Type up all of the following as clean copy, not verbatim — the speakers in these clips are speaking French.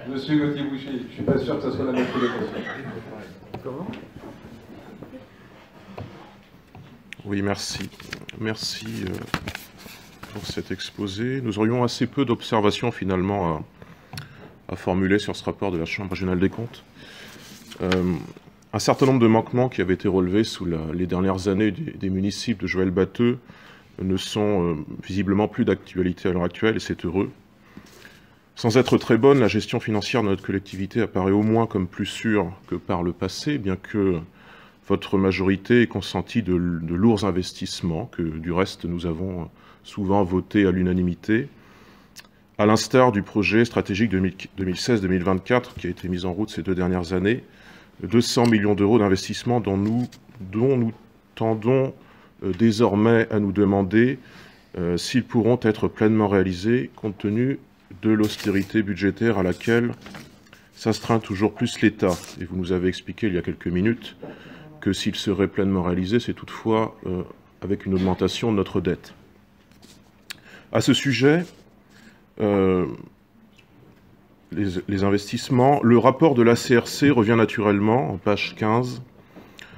Monsieur Gauthier-Boucher, je ne suis pas sûr que ce soit la même colocation. Comment? Oui, merci. Merci pour cet exposé. Nous aurions assez peu d'observations finalement à formuler sur ce rapport de la Chambre régionale des comptes. Un certain nombre de manquements qui avaient été relevés sous les dernières années des municipes de Joël Batteux ne sont visiblement plus d'actualité à l'heure actuelle, et c'est heureux. Sans être très bonne, la gestion financière de notre collectivité apparaît au moins comme plus sûre que par le passé, bien que votre majorité ait consenti de lourds investissements, que du reste nous avons souvent votés à l'unanimité, à l'instar du projet stratégique 2016-2024 qui a été mis en route ces 2 dernières années, 200 millions d'euros d'investissement dont nous tendons désormais à nous demander s'ils pourront être pleinement réalisés compte tenu de l'austérité budgétaire à laquelle s'astreint toujours plus l'État. Et vous nous avez expliqué il y a quelques minutes que s'ils seraient pleinement réalisés, c'est toutefois avec une augmentation de notre dette. À ce sujet, les investissements, le rapport de l'ACRC revient naturellement, en page 15,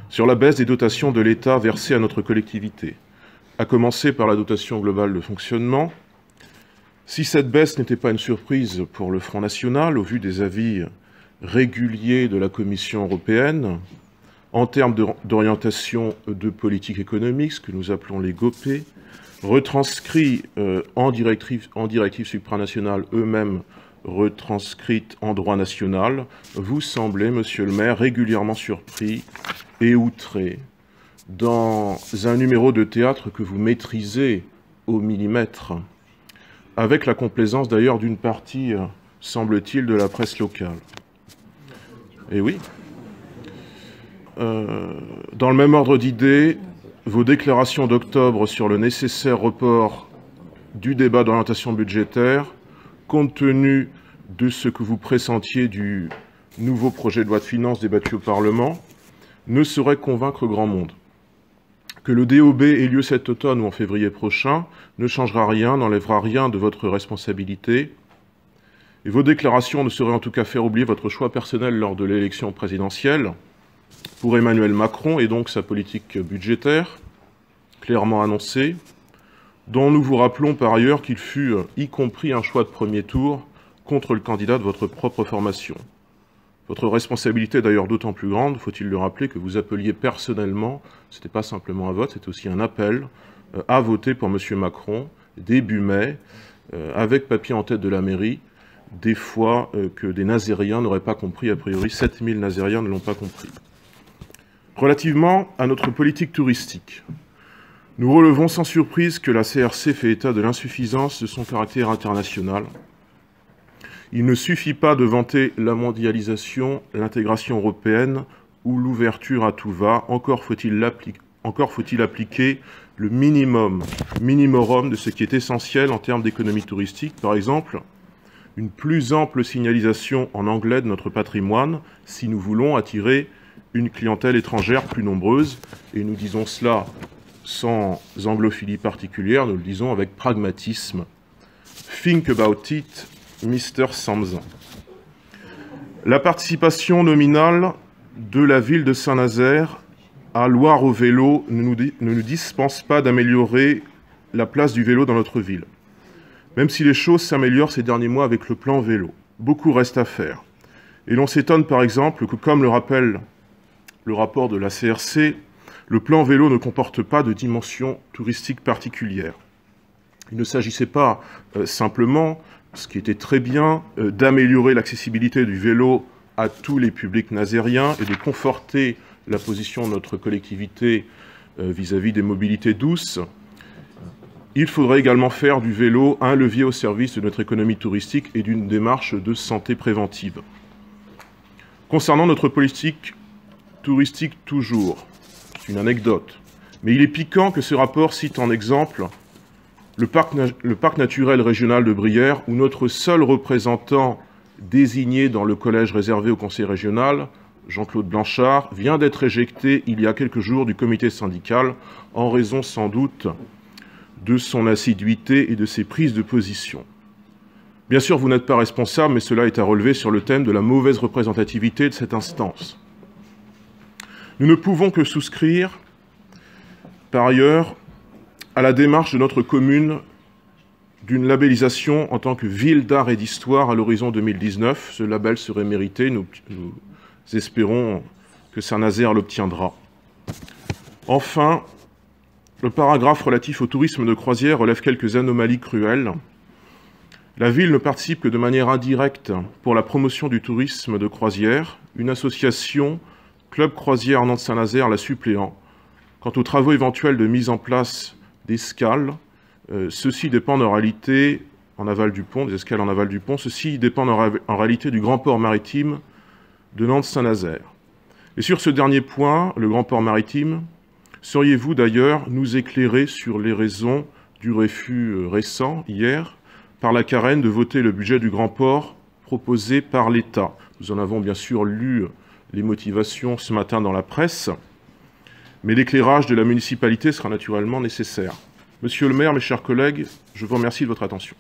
sur la baisse des dotations de l'État versées à notre collectivité, à commencer par la dotation globale de fonctionnement. Si cette baisse n'était pas une surprise pour le Front National, au vu des avis réguliers de la Commission européenne, en termes d'orientation de politique économique, ce que nous appelons les GOPE, retranscrits en directives supranationales eux-mêmes retranscrites en droit national, vous semblez, monsieur le maire, régulièrement surpris et outré dans un numéro de théâtre que vous maîtrisez au millimètre, avec la complaisance d'ailleurs d'une partie, semble-t-il, de la presse locale. Et oui. Dans le même ordre d'idées, vos déclarations d'octobre sur le nécessaire report du débat d'orientation budgétaire, compte tenu de ce que vous pressentiez du nouveau projet de loi de finances débattu au Parlement, ne saurait convaincre grand monde. Que le DOB ait lieu cet automne ou en février prochain ne changera rien, n'enlèvera rien de votre responsabilité. Et vos déclarations ne sauraient en tout cas faire oublier votre choix personnel lors de l'élection présidentielle pour Emmanuel Macron et donc sa politique budgétaire, clairement annoncée, dont nous vous rappelons par ailleurs qu'il fut y compris un choix de premier tour contre le candidat de votre propre formation. Votre responsabilité est d'ailleurs d'autant plus grande, faut-il le rappeler, que vous appeliez personnellement, ce n'était pas simplement un vote, c'était aussi un appel à voter pour M. Macron, début mai, avec papier en tête de la mairie, des fois que des Nazériens n'auraient pas compris, a priori 7000 Nazériens ne l'ont pas compris. Relativement à notre politique touristique, nous relevons sans surprise que la CRC fait état de l'insuffisance de son caractère international. Il ne suffit pas de vanter la mondialisation, l'intégration européenne ou l'ouverture à tout va, encore faut-il appliquer le minimum de ce qui est essentiel en termes d'économie touristique. Par exemple, une plus ample signalisation en anglais de notre patrimoine si nous voulons attirer une clientèle étrangère plus nombreuse. Et nous disons cela sans anglophilie particulière, nous le disons avec pragmatisme. Think about it, Mr. Samson. La participation nominale de la ville de Saint-Nazaire à Loire au vélo ne nous dispense pas d'améliorer la place du vélo dans notre ville. Même si les choses s'améliorent ces derniers mois avec le plan vélo, beaucoup reste à faire. Et l'on s'étonne par exemple que, comme le rappelle le rapport de la CRC, le plan vélo ne comporte pas de dimension touristique particulière. Il ne s'agissait pas simplement, ce qui était très bien, d'améliorer l'accessibilité du vélo à tous les publics nazériens et de conforter la position de notre collectivité vis-à-vis des mobilités douces. Il faudrait également faire du vélo un levier au service de notre économie touristique et d'une démarche de santé préventive. Concernant notre politique touristique toujours, c'est une anecdote, mais il est piquant que ce rapport cite en exemple le parc naturel régional de Brière, où notre seul représentant désigné dans le collège réservé au conseil régional, Jean-Claude Blanchard, vient d'être éjecté il y a quelques jours du comité syndical, en raison sans doute de son assiduité et de ses prises de position. Bien sûr, vous n'êtes pas responsable, mais cela est à relever sur le thème de la mauvaise représentativité de cette instance. Nous ne pouvons que souscrire, par ailleurs, à la démarche de notre commune d'une labellisation en tant que ville d'art et d'histoire à l'horizon 2019. Ce label serait mérité, nous espérons que Saint-Nazaire l'obtiendra. Enfin, le paragraphe relatif au tourisme de croisière relève quelques anomalies cruelles. La ville ne participe que de manière indirecte pour la promotion du tourisme de croisière. Une association, Club Croisière Nantes-Saint-Nazaire, la suppléant. Quant aux travaux éventuels de mise en place d'escales, ceux-ci dépendent en réalité, en aval du pont, des escales en aval du pont, ceux-ci dépendent en réalité du grand port maritime de Nantes-Saint-Nazaire. Et sur ce dernier point, le grand port maritime, sauriez-vous d'ailleurs nous éclairer sur les raisons du refus récent, hier, par la Carène de voter le budget du grand port proposé par l'État? Nous en avons bien sûr lu les motivations ce matin dans la presse, mais l'éclairage de la municipalité sera naturellement nécessaire. Monsieur le maire, mes chers collègues, je vous remercie de votre attention.